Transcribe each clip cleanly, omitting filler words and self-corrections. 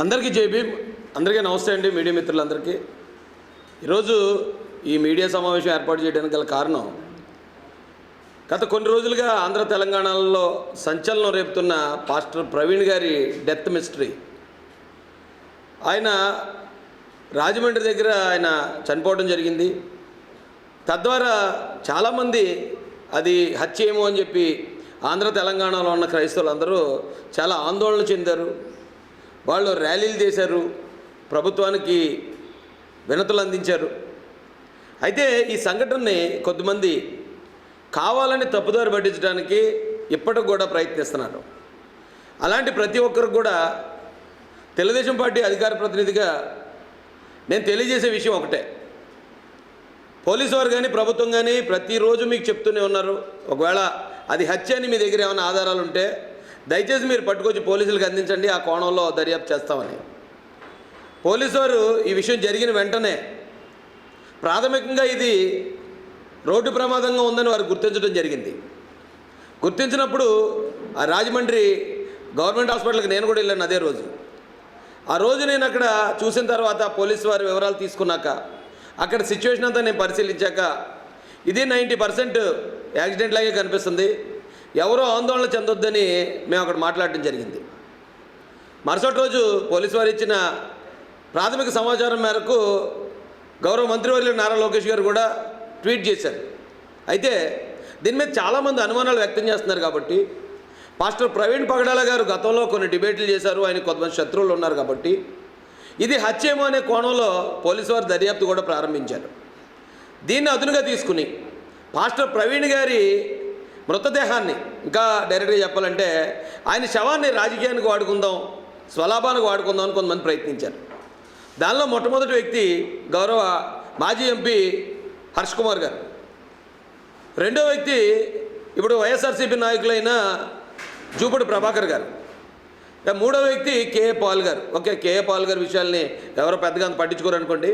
అందరికీ జై భీమ్. అందరికీ నమస్తే అండి. మీడియా మిత్రులందరికీ ఈరోజు ఈ మీడియా సమావేశం ఏర్పాటు చేయడానికి గల కారణం, గత కొన్ని రోజులుగా ఆంధ్ర తెలంగాణలో సంచలనం రేపుతున్న పాస్టర్ ప్రవీణ్ గారి డెత్ మిస్టరీ. ఆయన రాజమండ్రి దగ్గర ఆయన చనిపోవడం జరిగింది. తద్వారా చాలామంది అది హత్య ఏమో అని చెప్పి ఆంధ్ర తెలంగాణలో ఉన్న క్రైస్తవులందరూ చాలా ఆందోళన చెందారు. వాళ్ళు ర్యాలీలు చేశారు, ప్రభుత్వానికి వినతులు అందించారు. అయితే ఈ సంఘటనని కొద్దిమంది కావాలని తప్పుదారి పట్టించడానికి ఇప్పటికి కూడా ప్రయత్నిస్తున్నారు. అలాంటి ప్రతి ఒక్కరికి కూడా తెలుగుదేశం పార్టీ అధికార ప్రతినిధిగా నేను తెలియజేసే విషయం ఒకటే. పోలీసు వారు కానీ ప్రభుత్వం కానీ ప్రతిరోజు మీకు చెప్తూనే ఉన్నారు, ఒకవేళ అది హత్య అని మీ దగ్గర ఏమైనా ఆధారాలు ఉంటే దయచేసి మీరు పట్టుకొచ్చి పోలీసులకు అందించండి, ఆ కోణంలో దర్యాప్తు చేస్తామని. పోలీసు వారు ఈ విషయం జరిగిన వెంటనే ప్రాథమికంగా ఇది రోడ్డు ప్రమాదంగా ఉందని వారు గుర్తించడం జరిగింది. గుర్తించినప్పుడు ఆ రాజమండ్రి గవర్నమెంట్ హాస్పిటల్కి నేను కూడా వెళ్ళాను అదే రోజు. ఆ రోజు నేను అక్కడ చూసిన తర్వాత పోలీసు వారి వివరాలు తీసుకున్నాక అక్కడ సిచ్యువేషన్ అంతా నేను పరిశీలించాక ఇది 90% యాక్సిడెంట్ లాగే కనిపిస్తుంది, ఎవరో ఆందోళన చెందొద్దని మేము అక్కడ మాట్లాడడం జరిగింది. మరుసటి రోజు పోలీసు వారు ఇచ్చిన ప్రాథమిక సమాచారం మేరకు గౌరవ మంత్రివర్యులు నారా లోకేష్ గారు కూడా ట్వీట్ చేశారు. అయితే దీని మీద చాలామంది అనుమానాలు వ్యక్తం చేస్తున్నారు. కాబట్టి పాస్టర్ ప్రవీణ్ పగడాల గారు గతంలో కొన్ని డిబేట్లు చేశారు, ఆయన కొంతమంది శత్రువులు ఉన్నారు. కాబట్టి ఇది హత్యేమో అనే కోణంలో పోలీసు వారు దర్యాప్తు కూడా ప్రారంభించారు. దీన్ని అదునుగా తీసుకుని పాస్టర్ ప్రవీణ్ గారి మృతదేహాన్ని, ఇంకా డైరెక్ట్గా చెప్పాలంటే ఆయన శవాన్ని రాజకీయానికి వాడుకుందాం, స్వలాభానికి వాడుకుందాం అని కొంతమంది ప్రయత్నించారు. దానిలో మొట్టమొదటి వ్యక్తి గౌరవ మాజీ ఎంపీ హర్ష్ కుమార్ గారు. రెండో వ్యక్తి ఇప్పుడు వైఎస్ఆర్సీపీ నాయకులైన జూపూడి ప్రభాకర్ గారు. మూడో వ్యక్తి కేఏ పాల్ గారు. ఓకే, కేఏ పాల్ గారి విషయాల్ని ఎవరో పెద్దగా అంత పట్టించుకోరు అనుకోండి.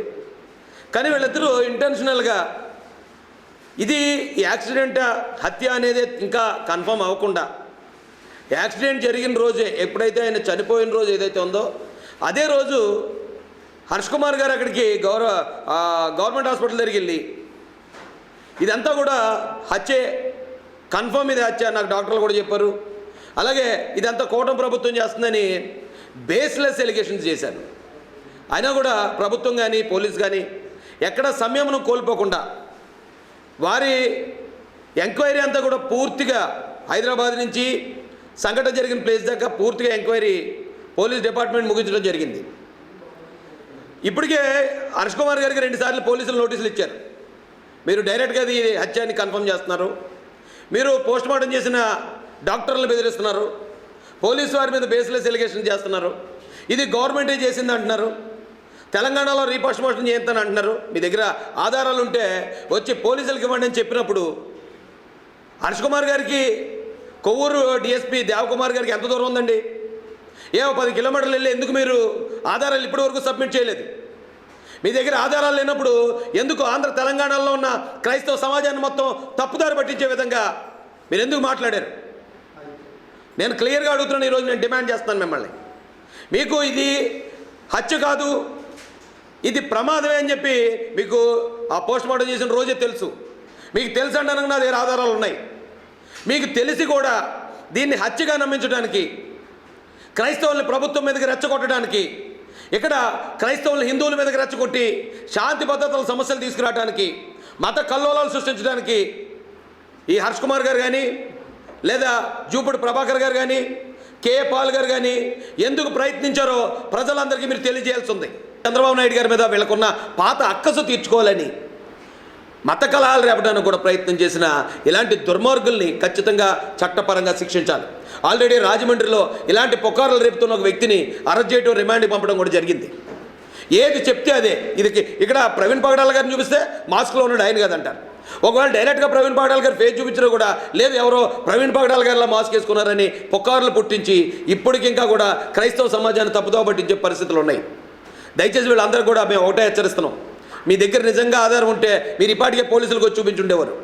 కానీ వీళ్ళిద్దరూ ఇంటెన్షనల్గా ఇది యాక్సిడెంట్ హత్య అనేది ఇంకా కన్ఫర్మ్ అవ్వకుండా యాక్సిడెంట్ జరిగిన రోజే, ఎప్పుడైతే ఆయన చనిపోయిన రోజు ఏదైతే ఉందో అదే రోజు హర్ష్ కుమార్ గారు అక్కడికి గవర్నమెంట్ హాస్పిటల్ దగ్గరికి వెళ్ళి ఇదంతా కూడా హత్యే, కన్ఫర్మ్ ఇది హత్య, నాకు డాక్టర్లు కూడా చెప్పారు, అలాగే ఇదంతా కూటమి ప్రభుత్వం చేస్తుందని బేస్లెస్ ఎలిగేషన్స్ చేశారు. అయినా కూడా ప్రభుత్వం కానీ పోలీస్ కానీ ఎక్కడ సంయమనం కోల్పోకుండా వారి ఎంక్వైరీ అంతా కూడా పూర్తిగా హైదరాబాద్ నుంచి సంఘటన జరిగిన ప్లేస్ దాకా పూర్తిగా ఎంక్వైరీ పోలీస్ డిపార్ట్మెంట్ ముగించడం జరిగింది. ఇప్పటికే హర్ష్ కుమార్ గారికి 2 సార్లు పోలీసులు నోటీసులు ఇచ్చారు. మీరు డైరెక్ట్గా అది హత్యాన్ని కన్ఫర్మ్ చేస్తున్నారు, మీరు పోస్ట్మార్టం చేసిన డాక్టర్లను బెదిరిస్తున్నారు, పోలీసు వారి మీద బేస్లెస్ ఎలిగేషన్ చేస్తున్నారు, ఇది గవర్నమెంటే చేసింది అంటున్నారు, తెలంగాణలో రీపోస్ట్మార్టం చేస్తాను అంటున్నారు, మీ దగ్గర ఆధారాలు ఉంటే వచ్చి పోలీసులకు ఇవ్వండి అని చెప్పినప్పుడు హర్ష్ కుమార్ గారికి కొవ్వూరు డిఎస్పీ దేవకుమార్ గారికి ఎంత దూరం ఉందండి? 10 కిలోమీటర్లు వెళ్ళి ఎందుకు మీరు ఆధారాలు ఇప్పటి వరకు సబ్మిట్ చేయలేదు? మీ దగ్గర ఆధారాలు లేనప్పుడు ఎందుకు ఆంధ్ర తెలంగాణలో ఉన్న క్రైస్తవ సమాజాన్ని మొత్తం తప్పుదారి పట్టించే విధంగా మీరు ఎందుకు మాట్లాడారు? నేను క్లియర్గా అడుగుతున్నాను. ఈరోజు నేను డిమాండ్ చేస్తున్నాను మిమ్మల్ని. మీకు ఇది హత్య కాదు, ఇది ప్రమాదమే అని చెప్పి మీకు ఆ పోస్ట్మార్టం చేసిన రోజే తెలుసు. మీకు తెలుసు అంటానికి నా దగ్గర ఆధారాలు ఉన్నాయి. మీకు తెలిసి కూడా దీన్ని హత్యగా నమ్మించడానికి, క్రైస్తవుల్ని ప్రభుత్వం మీదకి రెచ్చగొట్టడానికి, ఇక్కడ క్రైస్తవులు హిందువుల మీదకి రెచ్చగొట్టి శాంతి భద్రతల సమస్యలు తీసుకురావడానికి, మత కల్లోలాలు సృష్టించడానికి ఈ హర్ష్ కుమార్ గారు కానీ లేదా జూపూడి ప్రభాకర్ గారు కానీ కేఏ పాల్ గారు కానీ ఎందుకు ప్రయత్నించారో ప్రజలందరికీ మీరు తెలియజేయాల్సి ఉంది. చంద్రబాబు నాయుడు గారి మీద వీళ్ళకున్న పాత అక్కసు తీర్చుకోవాలని మత కలహాలు రేపడానికి కూడా ప్రయత్నం చేసిన ఇలాంటి దుర్మార్గుల్ని ఖచ్చితంగా చట్టపరంగా శిక్షించాలి. ఆల్రెడీ రాజమండ్రిలో ఇలాంటి పుకార్లు రేపుతున్న ఒక వ్యక్తిని అరెస్ట్ చేయడం, రిమాండ్కి పంపడం కూడా జరిగింది. ఏది చెప్తే అదే. ఇది ఇక్కడ ప్రవీణ్ పగడాల గారిని చూపిస్తే మాస్క్లో ఉన్నాడు ఆయన కదంటారు. ఒకవేళ డైరెక్ట్గా ప్రవీణ్ పగడాల గారు ఫేస్ చూపించినా కూడా లేదు, ఎవరో ప్రవీణ్ పగడాల గారిలా మాస్క్ వేసుకున్నారని పుకార్లు పుట్టించి ఇప్పటికి ఇంకా కూడా క్రైస్తవ సమాజాన్ని తప్పుదోవ పట్టించే పరిస్థితులు ఉన్నాయి. దయచేసి వీళ్ళందరూ కూడా మేము ఒకటే హెచ్చరిస్తున్నాం. మీ దగ్గర నిజంగా ఆధారం ఉంటే మీరు ఇప్పటికే పోలీసులకు వచ్చి చూపించుండేవారు.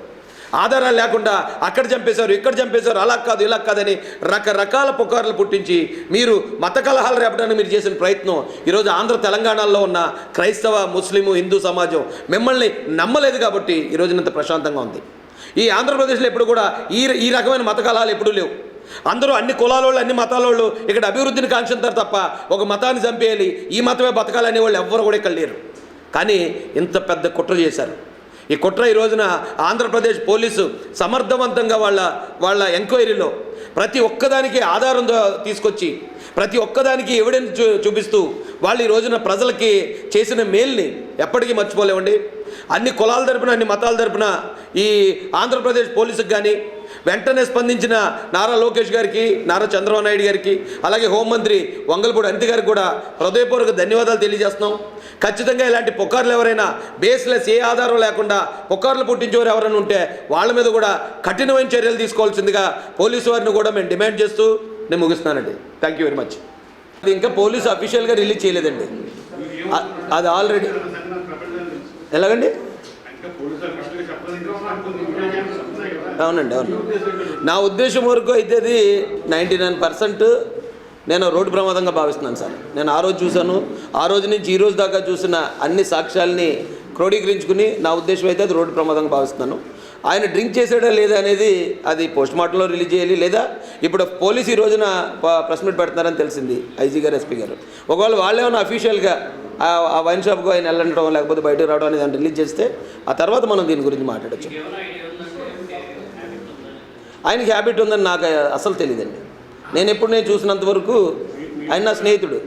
ఆధారాలు లేకుండా అక్కడ చంపేశారు, ఇక్కడ చంపేశారు, అలా కాదు ఇలా కాదని రకరకాల పుకార్లు పుట్టించి మీరు మత కలహాలు రేపడానికి మీరు చేసిన ప్రయత్నం ఈరోజు ఆంధ్ర తెలంగాణలో ఉన్న క్రైస్తవ, ముస్లిము, హిందూ సమాజం మిమ్మల్ని నమ్మలేదు కాబట్టి ఈరోజు ఇంత ప్రశాంతంగా ఉంది. ఈ ఆంధ్రప్రదేశ్లో ఎప్పుడు కూడా ఈ రకమైన మత కలహాలు ఎప్పుడూ లేవు. అందరూ అన్ని కులాలోళ్ళు, అన్ని మతాలోళ్ళు ఇక్కడ అభివృద్ధిని కాంక్షింటారు తప్ప ఒక మతాన్ని చంపేయాలి, ఈ మతమే బతకాలనే వాళ్ళు ఎవ్వరు కూడా ఇక్కడ లేరు. కానీ ఇంత పెద్ద కుట్ర చేశారు. ఈ కుట్ర ఈ రోజున ఆంధ్రప్రదేశ్ పోలీసు సమర్థవంతంగా వాళ్ళ ఎంక్వైరీలో ప్రతి ఒక్కదానికి ఆధారం తీసుకొచ్చి ప్రతి ఒక్కదానికి ఎవిడెన్స్ చూపిస్తూ వాళ్ళు ఈ రోజున ప్రజలకి చేసిన మేల్ని ఎప్పటికీ మర్చిపోలేమండి. అన్ని కులాల తరపున, అన్ని మతాల తరపున ఈ ఆంధ్రప్రదేశ్ పోలీసుకు కానీ వెంటనే స్పందించిన నారా లోకేష్ గారికి, నారా చంద్రబాబు నాయుడు గారికి, అలాగే హోంమంత్రి వంగలపూడి అనిత గారికి కూడా హృదయపూర్వక ధన్యవాదాలు తెలియజేస్తున్నాం. ఖచ్చితంగా ఇలాంటి పుకార్లు ఎవరైనా బేస్లెస్ ఏ ఆధారం లేకుండా పుకార్లు పుట్టించేవారు ఎవరైనా ఉంటే వాళ్ళ మీద కూడా కఠినమైన చర్యలు తీసుకోవాల్సిందిగా పోలీసు వారిని కూడా మేము డిమాండ్ చేస్తూ నేను ముగిస్తున్నానండి. Thank you very much. అది ఇంకా పోలీసు అఫీషియల్గా రిలీజ్ చేయలేదండి. అది ఆల్రెడీ ఎలాగండి? అవునండి, అవును. నా ఉద్దేశం వరకు అయితే అది 99% నేను రోడ్డు ప్రమాదంగా భావిస్తున్నాను సార్. నేను ఆ రోజు చూశాను, ఆ రోజు నుంచి ఈ రోజు దాకా చూసిన అన్ని సాక్ష్యాలని క్రోడీకరించుకుని నా ఉద్దేశం అయితే అది రోడ్డు ప్రమాదంగా భావిస్తున్నాను. ఆయన డ్రింక్ చేసాడా లేదా అనేది అది పోస్ట్ మార్టంలో రిలీజ్ చేయాలి, లేదా ఇప్పుడు పోలీసు ఈ రోజున ప్రెస్ మీట్ పెడుతున్నారని తెలిసింది ఐజీ గారు, ఎస్పీ గారు. ఒకవేళ వాళ్ళేమన్నా అఫీషియల్గా ఆ వైన్ షాప్కు ఆయన వెళ్ళడం లేకపోతే బయటకు రావడం అనేది దాన్ని రిలీజ్ చేస్తే ఆ తర్వాత మనం దీని గురించి మాట్లాడచ్చు. ఆయనకి హ్యాబిట్ ఉందని నాకు అసలు తెలియదండి. నేను చూసినంత వరకు ఆయన నా స్నేహితుడు.